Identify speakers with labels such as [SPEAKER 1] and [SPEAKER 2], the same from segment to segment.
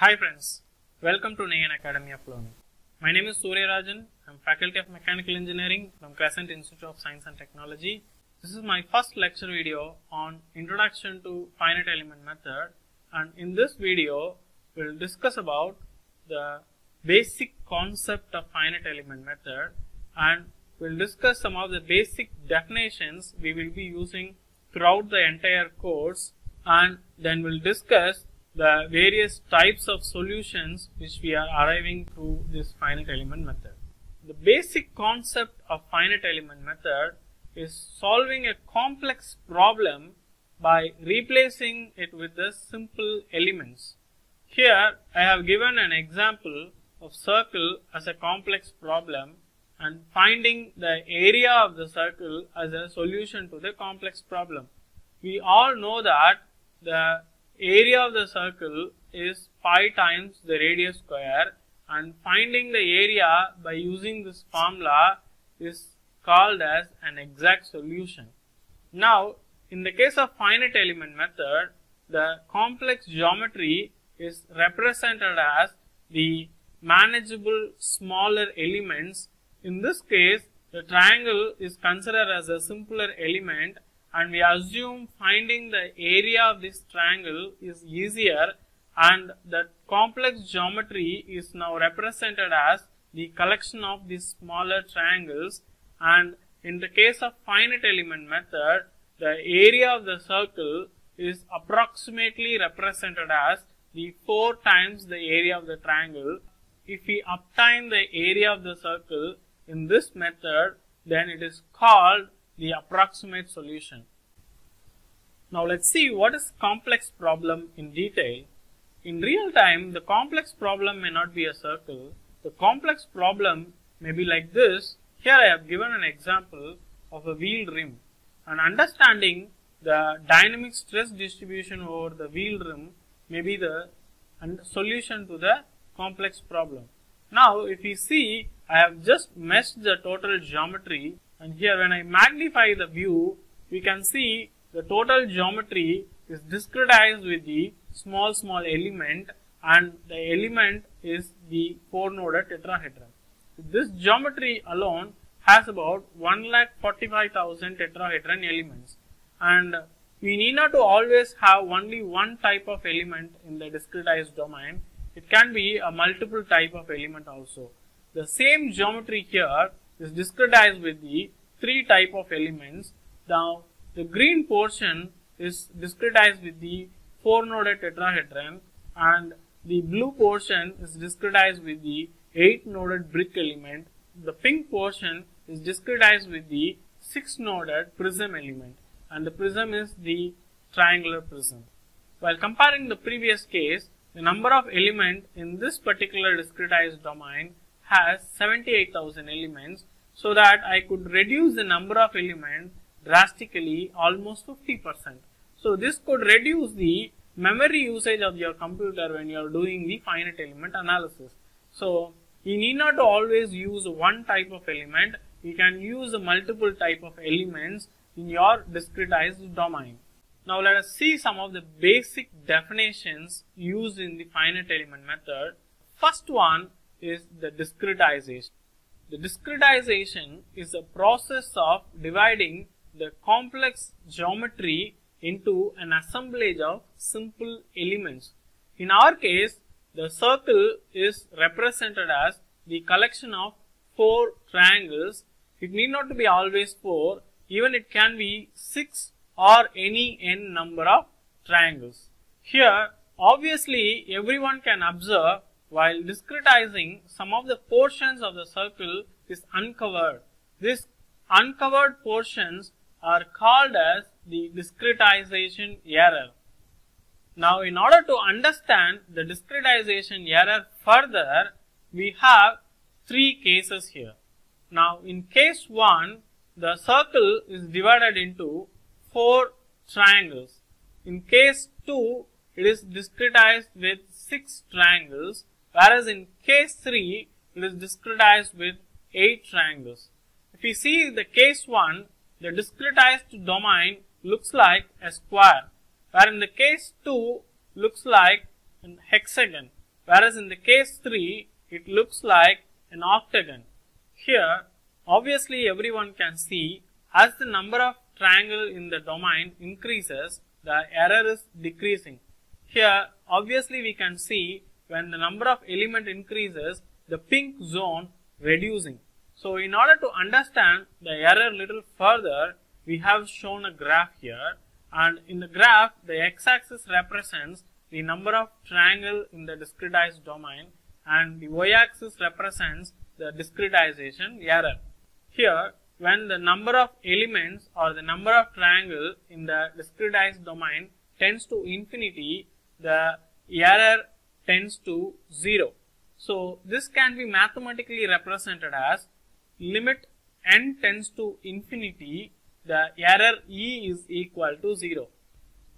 [SPEAKER 1] Hi friends, welcome to Nayan Academy of Learning. My name is Surya Rajan. I am Faculty of Mechanical Engineering from Crescent Institute of Science and Technology. This is my first lecture video on Introduction to Finite Element Method, and in this video we will discuss about the basic concept of finite element method, and we will discuss some of the basic definitions we will be using throughout the entire course, and then we will discuss the various types of solutions which we are arriving through this finite element method. The basic concept of finite element method is solving a complex problem by replacing it with the simple elements. Here I have given an example of circle as a complex problem and finding the area of the circle as a solution to the complex problem. We all know that the area of the circle is pi times the radius square, and finding the area by using this formula is called as an exact solution. Now, in the case of finite element method, the complex geometry is represented as the manageable smaller elements. In this case, the triangle is considered as a simpler element, and we assume finding the area of this triangle is easier, and the complex geometry is now represented as the collection of these smaller triangles. And in the case of finite element method, the area of the circle is approximately represented as the 4 times the area of the triangle. If we obtain the area of the circle in this method, then it is called the approximate solution. Now let's see what is complex problem in detail. In real time, the complex problem may not be a circle. The complex problem may be like this. Here I have given an example of a wheel rim, and understanding the dynamic stress distribution over the wheel rim may be the solution to the complex problem. Now if we see, I have just meshed the total geometry, and here when I magnify the view, we can see the total geometry is discretized with the small element, and the element is the 4-noded tetrahedron. This geometry alone has about 1,45,000 tetrahedron elements, and we need not to always have only one type of element in the discretized domain. It can be a multiple type of element also. The same geometry here is discretized with the 3 type of elements. Now the green portion is discretized with the 4-noded tetrahedron, and the blue portion is discretized with the 8-noded brick element. The pink portion is discretized with the 6-noded prism element, and the prism is the triangular prism. While comparing the previous case, the number of elements in this particular discretized domain has 78,000 elements, so that I could reduce the number of elements drastically, almost 50%. So this could reduce the memory usage of your computer when you are doing the finite element analysis. So you need not always use one type of element. You can use a multiple type of elements in your discretized domain. Now let us see some of the basic definitions used in the finite element method. First one is the discretization. The discretization is a process of dividing the complex geometry into an assemblage of simple elements. In our case, the circle is represented as the collection of 4 triangles. It need not to be always 4, even it can be 6 or any n number of triangles. Here, obviously, everyone can observe while discretizing, some of the portions of the circle is uncovered. These uncovered portions are called as the discretization error. Now in order to understand the discretization error further, we have 3 cases here. Now in case 1, the circle is divided into 4 triangles. In case 2, it is discretized with 6 triangles, whereas in case 3, it is discretized with 8 triangles. If we see the case 1, the discretized domain looks like a square, where in the case 2 looks like a hexagon. whereas in the case 3, it looks like an octagon. Here, obviously everyone can see as the number of triangle in the domain increases, the error is decreasing. Here, obviously we can see when the number of element increases, the pink zone reducing. So, in order to understand the error little further, we have shown a graph here, and in the graph, the x-axis represents the number of triangle in the discretized domain and the y-axis represents the discretization error. Here, when the number of elements or the number of triangle in the discretized domain tends to infinity, the error tends to 0. So, this can be mathematically represented as limit n tends to infinity, the error E is equal to 0.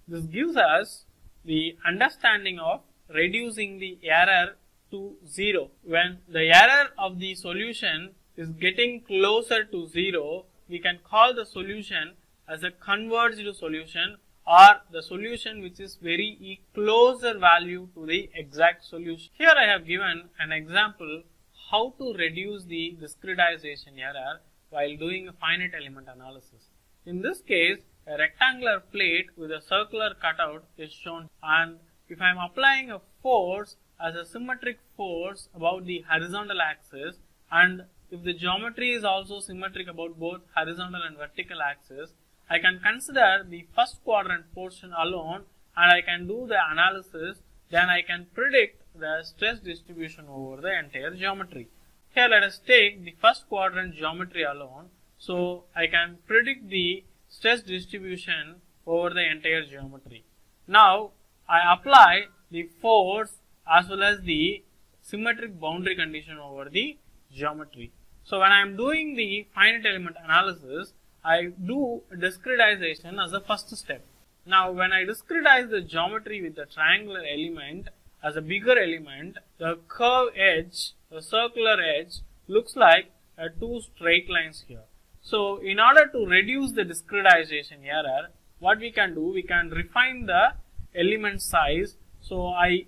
[SPEAKER 1] This gives us the understanding of reducing the error to 0. When the error of the solution is getting closer to 0, we can call the solution as a converged solution or the solution which is very closer value to the exact solution. Here I have given an example how to reduce the discretization error while doing a finite element analysis. In this case, a rectangular plate with a circular cutout is shown, and if I am applying a force as a symmetric force about the horizontal axis, and if the geometry is also symmetric about both horizontal and vertical axis, I can consider the first quadrant portion alone and I can do the analysis, then I can predict the stress distribution over the entire geometry. Here let us take the first quadrant geometry alone, so I can predict the stress distribution over the entire geometry. Now I apply the force as well as the symmetric boundary condition over the geometry. So when I am doing the finite element analysis, I do discretization as a first step. Now when I discretize the geometry with the triangular element as a bigger element, the curve edge, the circular edge looks like two straight lines here. So in order to reduce the discretization error, what we can do, we can refine the element size. So I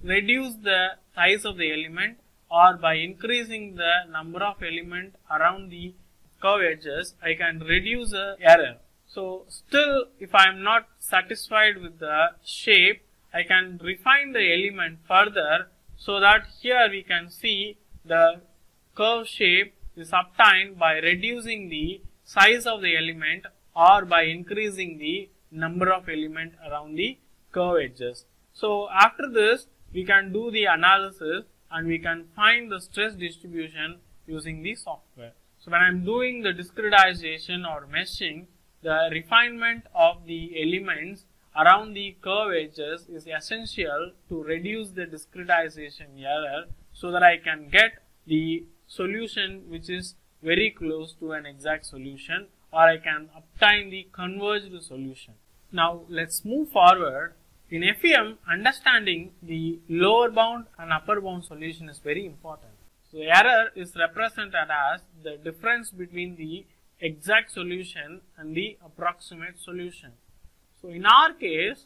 [SPEAKER 1] reduce the size of the element, or by increasing the number of element around the curve edges, I can reduce the error. So still, if I am not satisfied with the shape, I can refine the element further, so that here we can see the curve shape is obtained by reducing the size of the element or by increasing the number of element around the curve edges. So after this, we can do the analysis and we can find the stress distribution using the software. So when I am doing the discretization or meshing, the refinement of the elements around the curve edges is essential to reduce the discretization error, so that I can get the solution which is very close to an exact solution, or I can obtain the converged solution. Now let's move forward. In FEM, understanding the lower bound and upper bound solution is very important. So the error is represented as the difference between the exact solution and the approximate solution. So in our case,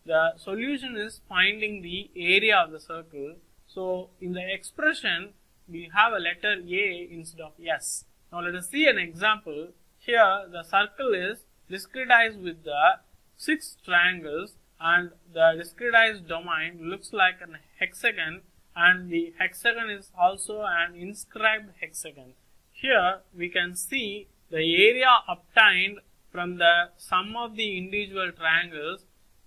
[SPEAKER 1] the solution is finding the area of the circle. So in the expression, we have a letter A instead of S. Now let us see an example. Here the circle is discretized with the 6 triangles, and the discretized domain looks like an hexagon, and the hexagon is also an inscribed hexagon. Here we can see the area obtained from the sum of the individual triangles,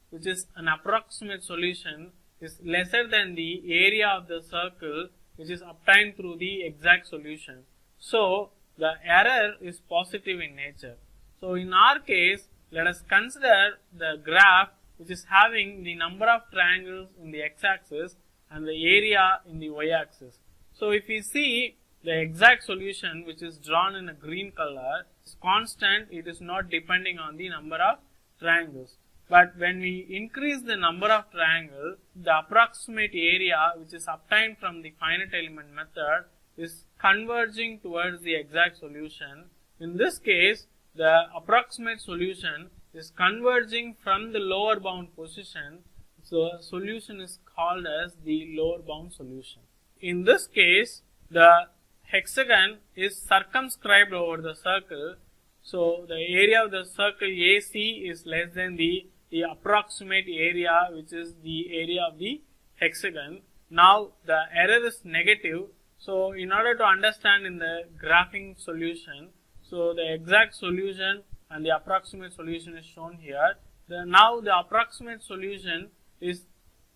[SPEAKER 1] which is an approximate solution, is lesser than the area of the circle, which is obtained through the exact solution. So the error is positive in nature. So in our case, let us consider the graph which is having the number of triangles in the x-axis and the area in the y-axis. So if we see the exact solution, which is drawn in a green color, is constant, it is not depending on the number of triangles. But when we increase the number of triangles, the approximate area which is obtained from the finite element method is converging towards the exact solution. In this case, the approximate solution is converging from the lower bound position, So a solution is called as the lower bound solution. In this case, the hexagon is circumscribed over the circle. So the area of the circle AC is less than the approximate area, which is the area of the hexagon. Now the error is negative. So in order to understand in the graphing solution, so the exact solution and the approximate solution is shown here. Now the approximate solution is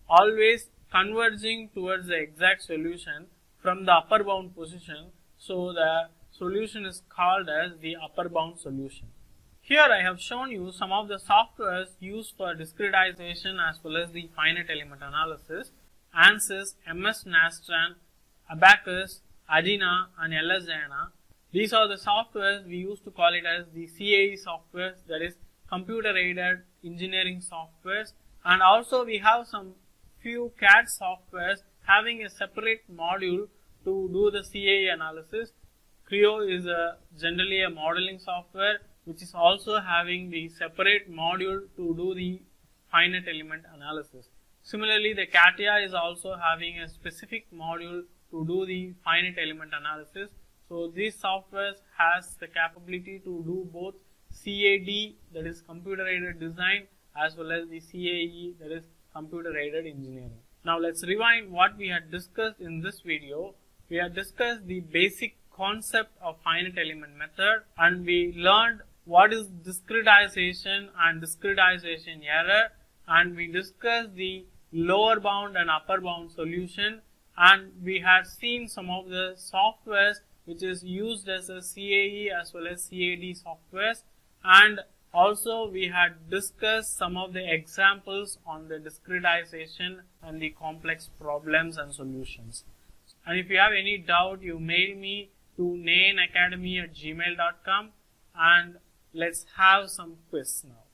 [SPEAKER 1] always converging towards the exact solution from the upper bound position. So the solution is called as the upper bound solution. Here I have shown you some of the softwares used for discretization as well as the finite element analysis. ANSYS, MS Nastran, Abacus, Agena and LSDyna. These are the softwares we used to call it as the CAE softwares, that is computer aided engineering softwares. And also we have some few CAD softwares having a separate module to do the CAE analysis. Creo is generally a modeling software which is also having the separate module to do the finite element analysis. Similarly, the CATIA is also having a specific module to do the finite element analysis. So these softwares has the capability to do both CAD, that is computer aided design, as well as the CAE, that is computer aided engineering. Now let's rewind what we had discussed in this video. We had discussed the basic concept of finite element method, and we learned what is discretization and discretization error, and we discussed the lower bound and upper bound solution, and we had seen some of the softwares which is used as a CAE as well as CAD softwares, and also we had discussed some of the examples on the discretization and the complex problems and solutions. And if you have any doubt, you mail me to nayanacademy@gmail.com, and let's have some quiz now.